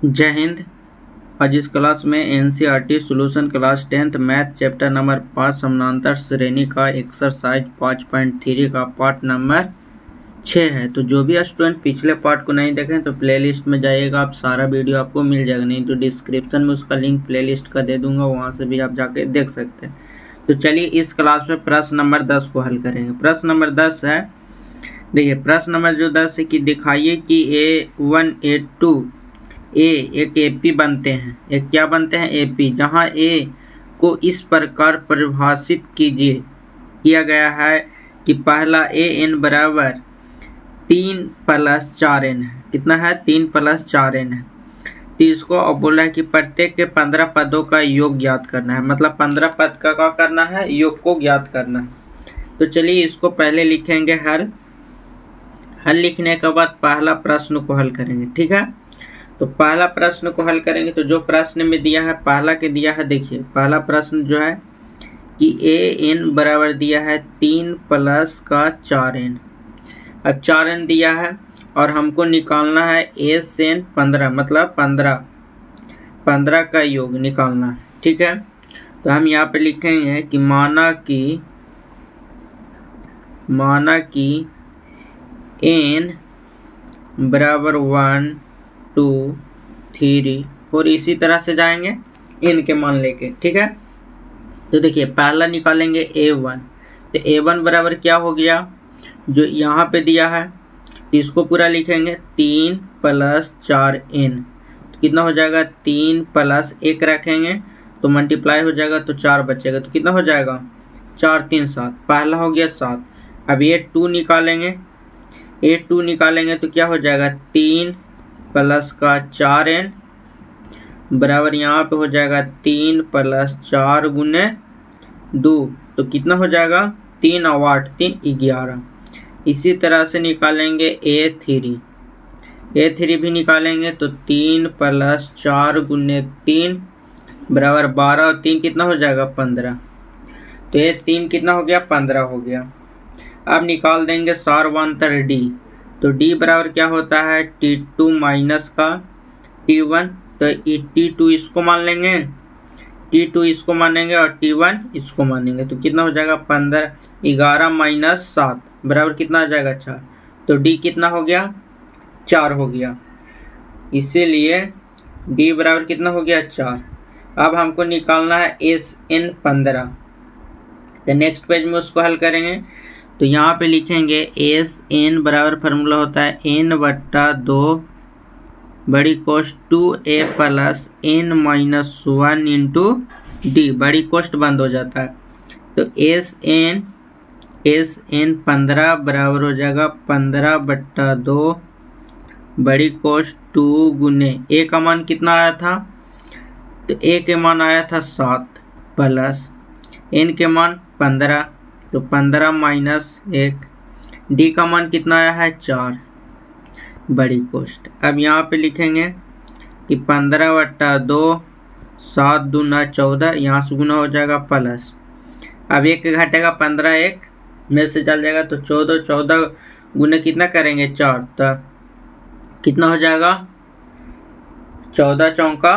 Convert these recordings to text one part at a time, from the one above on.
जय हिंद। आज इस क्लास में NCERT solution class 10th math chapter number 5 समानांतर श्रेणी का एक्सरसाइज 5.3 का पार्ट नंबर 6 है। तो जो भी स्टूडेंट पिछले पार्ट को नहीं देखें तो प्लेलिस्ट में जाइएगा, आप सारा वीडियो आपको मिल जाएगा, नहीं तो डिस्क्रिप्शन में उसका लिंक प्लेलिस्ट का दे दूंगा, वहाँ से भी आप जाके देख सकते हैं। तो चलिए इस क्लास में प्रश्न नंबर 10 को हल करेंगे। प्रश्न नंबर 10 है, देखिए प्रश्न नंबर जो 10 है कि दिखाइए कि A1 A2 एक एपी बनते हैं। एक क्या बनते हैं? एपी, जहां ए को इस प्रकार परिभाषित किया गया है कि पहला ए एन बराबर 3 + 4n है। कितना है? 3 + 4n है। तो इसको अब बोला है कि प्रत्येक के 15 पदों का योग ज्ञात करना है, मतलब 15 पद का क्या करना है? योग को ज्ञात करना है। तो चलिए इसको पहले लिखेंगे हल लिखने के बाद पहला प्रश्न को हल करेंगे, ठीक है। तो पहला प्रश्न को हल करेंगे तो जो प्रश्न में दिया है, पहला के दिया है, देखिए पहला प्रश्न जो है कि ए एन बराबर दिया है 3 + 4n। अब 4n दिया है और हमको निकालना है एस एन 15, मतलब 15 का योग निकालना है, ठीक है। तो हम यहाँ पे लिखेंगे कि माना कि n बराबर 1 2 3 4 इसी तरह से जाएंगे इनके मान लेके, ठीक है। तो देखिए पहला निकालेंगे A1। तो A1 बराबर क्या हो गया? जो यहाँ पे दिया है इसको पूरा लिखेंगे 3 + 4n। तो कितना हो जाएगा? 3 + 1 रखेंगे तो मल्टीप्लाई हो जाएगा तो 4 बचेगा। तो कितना हो जाएगा? 4 3 7, पहला हो गया 7। अब A2 निकालेंगे तो क्या हो जाएगा? 3 + 4n बराबर यहाँ पे हो जाएगा 3 + 4 × 2। तो कितना हो जाएगा? 3 और 8 3 11। इसी तरह से निकालेंगे A3 भी निकालेंगे तो 3 + 4 × 3 बराबर 12 और 3 कितना हो जाएगा? 15। तो ये 3 कितना हो गया? 15 हो गया। अब निकाल देंगे सारवांतर D। तो D बराबर क्या होता है? T2 माइनस का T1। तो T2 इसको मान लेंगे, T2 इसको मानेंगे और T1 इसको मानेंगे। तो कितना हो जाएगा? 15 11 - 7 बराबर कितना आ जाएगा? 4। तो D कितना हो गया? 4 हो गया। इसीलिए D बराबर कितना हो गया? 4। अब हमको निकालना है SN 15। तो नेक्स्ट पेज में उसको हल करेंगे। तो यहाँ पे लिखेंगे SN बराबर फार्मूला होता है n/2 बड़ी कोष्ट 2a + n - 1 × d। बड़ी कोष्ट बंद हो जाता है। तो SN 15 बराबर हो जाएगा 15/2 बड़ी कोष्ट 2 × a का मान कितना आया था? तो a के मान आया था 7 प्लस n के मान 15, तो 15 - 1। d का मान कितना आया है? 4 बड़ी कोष्ट। अब यहाँ पे लिखेंगे कि 15/2 7 दूना 14, यहाँ से गुना हो जाएगा प्लस। अब 1 घटेगा 15 1 में से चल जाएगा तो 14 गुना कितना करेंगे? 4। तो कितना हो जाएगा? 14 चौका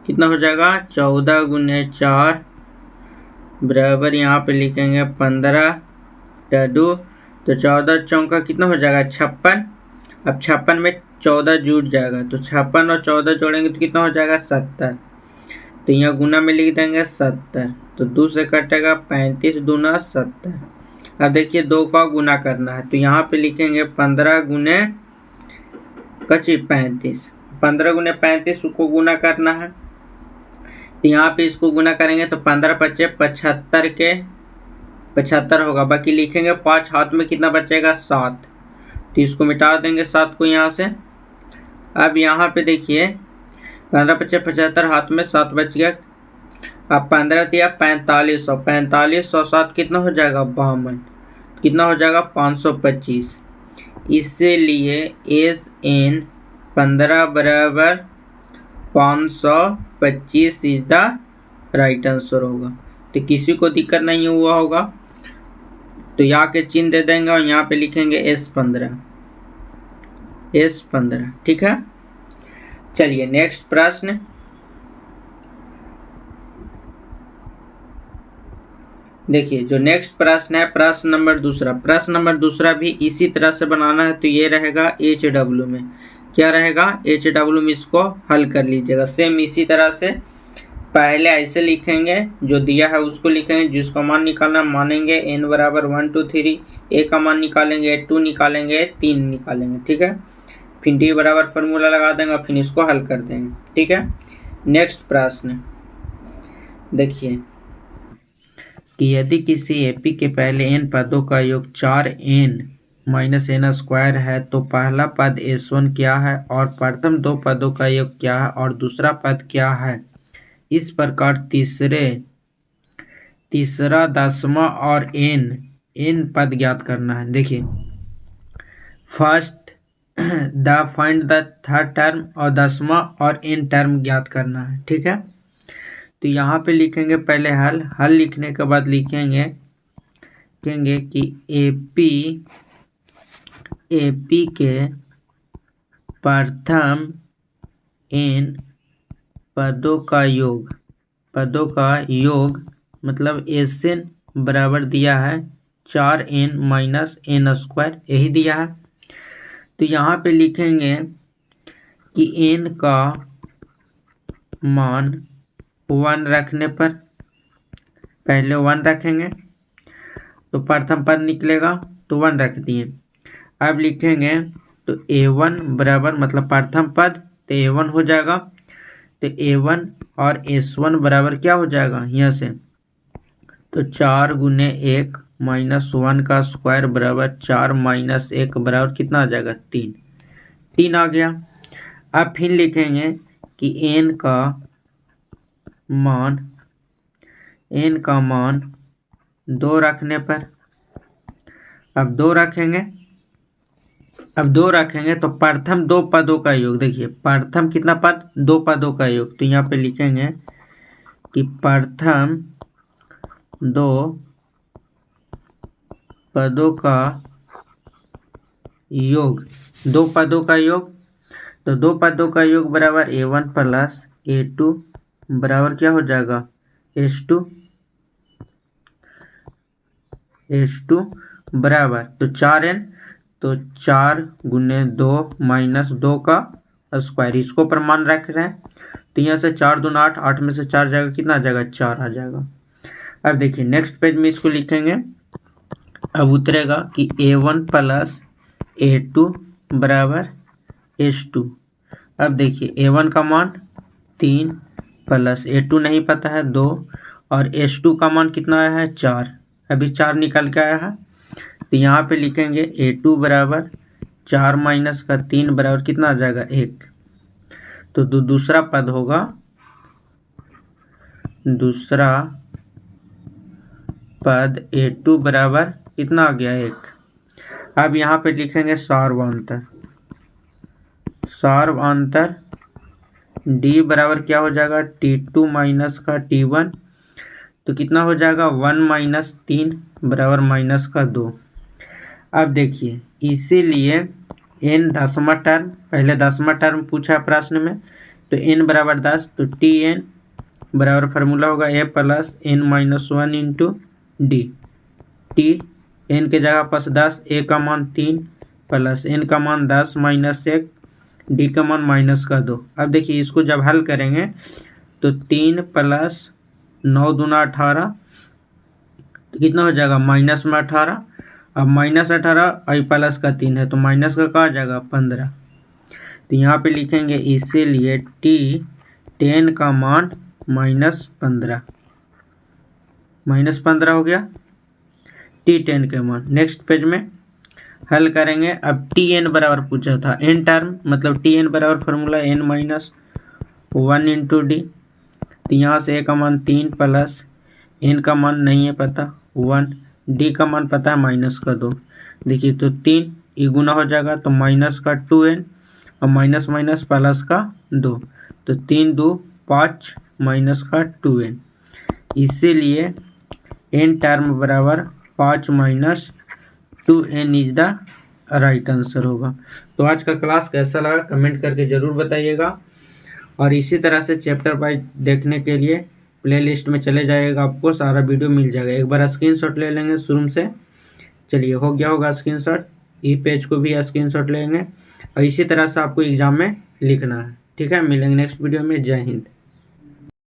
कितना हो जाएगा? 14 × 4 बराबर यहाँ पे लिखेंगे 15 2। तो 14 चौका कितना हो जाएगा? 56। अब 56 में 14 जुड़ जाएगा तो 56 और 14 जोड़ेंगे तो कितना हो जाएगा? 70। तो यहाँ गुना में लिख देंगे 70। तो 2 से कटेगा 35 दूना 70। अब देखिए 2 का गुना करना है तो यहाँ पे लिखेंगे 15 × 35। 15 × 35 को गुना करना है तो यहाँ पे इसको गुना करेंगे तो 15 × 5 = 75 के 75 होगा। बाकी लिखेंगे 5, हाथ में कितना बचेगा? 7। तो इसको मिटा देंगे 7 को यहाँ से। अब यहाँ पे देखिए 15 × 5 = 75, हाथ में 7 बच गया। अब 15 दिया 45 और 45 और 7 कितना हो जाएगा? 52। कितना हो जाएगा? 525। इसीलिए SN 15 बराबर 525 इज द राइट आंसर होगा। तो किसी को दिक्कत नहीं हुआ होगा तो यहाँ के चिन्ह दे देंगे और यहाँ पे लिखेंगे S15। S15। ठीक है, चलिए नेक्स्ट प्रश्न। देखिए जो नेक्स्ट प्रश्न है प्रश्न नंबर दूसरा। प्रश्न नंबर दूसरा भी इसी तरह से बनाना है, तो ये रहेगा HW में। क्या रहेगा? HW में इसको हल कर लीजिएगा। सेम इसी तरह से पहले ऐसे लिखेंगे, जो दिया है उसको लिखेंगे, जिसका मान निकालना मानेंगे n बराबर 1 2 3, a का मान निकालेंगे 2 निकालेंगे 3 निकालेंगे। ठीक है, फिर d बराबर फॉर्मूला लगा देंगे, फिर इसको हल कर देंगे। ठीक है, नेक्स्ट प्रश्न देखिए कि यदि किसी एपी के पहले n पदों का योग 4n माइनस n स्क्वायर है तो पहला पद S1 क्या है और प्रथम दो पदों का योग क्या है और दूसरा पद क्या है। इस प्रकार तीसरा, दसवां और n पद ज्ञात करना है। देखिए first find the third term और दसवां और n टर्म ज्ञात करना है। ठीक है, तो यहाँ पे लिखेंगे पहले हल लिखने के बाद लिखेंगे कि एपी के प्रथम n पदों का योग मतलब Sn बराबर दिया है 4n माइनस n स्क्वायर, यही दिया है। तो यहाँ पे लिखेंगे कि n का मान 1 रखने पर, पहले 1 रखेंगे तो प्रथम पद निकलेगा, तो 1 रख दिए। अब लिखेंगे तो a1 बराबर मतलब प्रथम पद, तो a1 हो जाएगा। तो a1 और s1 बराबर क्या हो जाएगा यहाँ से, तो 4 गुने 1 माइनस 1 का स्क्वायर बराबर 4 माइनस 1 बराबर कितना आ जाएगा 3 आ गया। अब फिर लिखेंगे कि n का मान 2 रखने पर, अब 2 रखेंगे तो प्रथम दो पदों का योग। देखिए प्रथम कितना पद, 2 पदों का योग, तो यहाँ पे लिखेंगे कि प्रथम 2 पदों का योग, 2 पदों का योग, तो 2 पदों का योग बराबर a1 प्लस a2 बराबर क्या हो जाएगा s2 बराबर तो 4n, तो 4 गुने 2 माइनस 2 का स्क्वायर, इसको प्रमाण रख रहे हैं। तो यहाँ से 4 दूना 8, 8 में से 4 जाएगा, कितना आ जाएगा 4 आ जाएगा। अब देखिए नेक्स्ट पेज में इसको लिखेंगे, अब उतरेगा कि a1 प्लस a2 बराबर s2। अब देखिए a1 का मान 3 प्लस a2 नहीं पता है 2, और s2 का मान कितना आया है 4, अभी 4 निकल के आया है। तो यहाँ पे लिखेंगे a2 बराबर 4 माइनस का 3 बराबर कितना आ जाएगा 1। तो दूसरा पद होगा, दूसरा पद a2 बराबर कितना आ गया 1। अब यहाँ पे लिखेंगे सार्वअंतर d बराबर क्या हो जाएगा t2 माइनस का t1, तो कितना हो जाएगा 1 माइनस 3 बराबर माइनस का 2। अब देखिए इसीलिए n दसवां टर्म, पहले दसवां टर्म पूछा प्रश्न में, तो n बराबर 10, तो tn बराबर फार्मूला होगा a plus n minus 1 into D. n के जगह पास 10, a का मान 3 प्लस n का मान 10 माइनस 1, d का मान माइनस का 2। अब देखिए इसको जब हल करेंगे तो 3 प्लस 9 दूना 18, तो कितना हो जाएगा माइनस में 18। अब माइनस 18 और प्लस का 3 है, तो माइनस का कहा जाएगा 15। तो यहाँ पे लिखेंगे इसीलिए t10 का मान -15 हो गया t10 के मान। नेक्स्ट पेज में हल करेंगे। अब tn बराबर पूछा था n टर्म, मतलब tn बराबर formula n minus 1 into D. तो यहाँ से a का मान 3 प्लस n का मान नहीं है पता 1, d का मान पता है माइनस का 2। देखिए तो 3 ये गुना हो जाएगा, तो माइनस का 2n और माइनस माइनस प्लस का 2, तो 3 2 5 माइनस का 2n। इसीलिए n टर्म बराबर 5 minus 2n is the right answer होगा। तो आज का क्लास कैसा लगा कमेंट करके ज़रूर बताइएगा, और इसी तरह से चैप्टर वाइज देखने के लिए प्लेलिस्ट में चले जाइएगा, आपको सारा वीडियो मिल जाएगा। एक बार स्क्रीनशॉट ले लेंगे शुरू से। चलिए, हो गया होगा स्क्रीनशॉट। ई पेज को भी स्क्रीनशॉट लेंगे और इसी तरह से आपको एग्जाम में लिखना है। ठीक है, मिलेंगे नेक्स्ट वीडियो में। जय हिंद।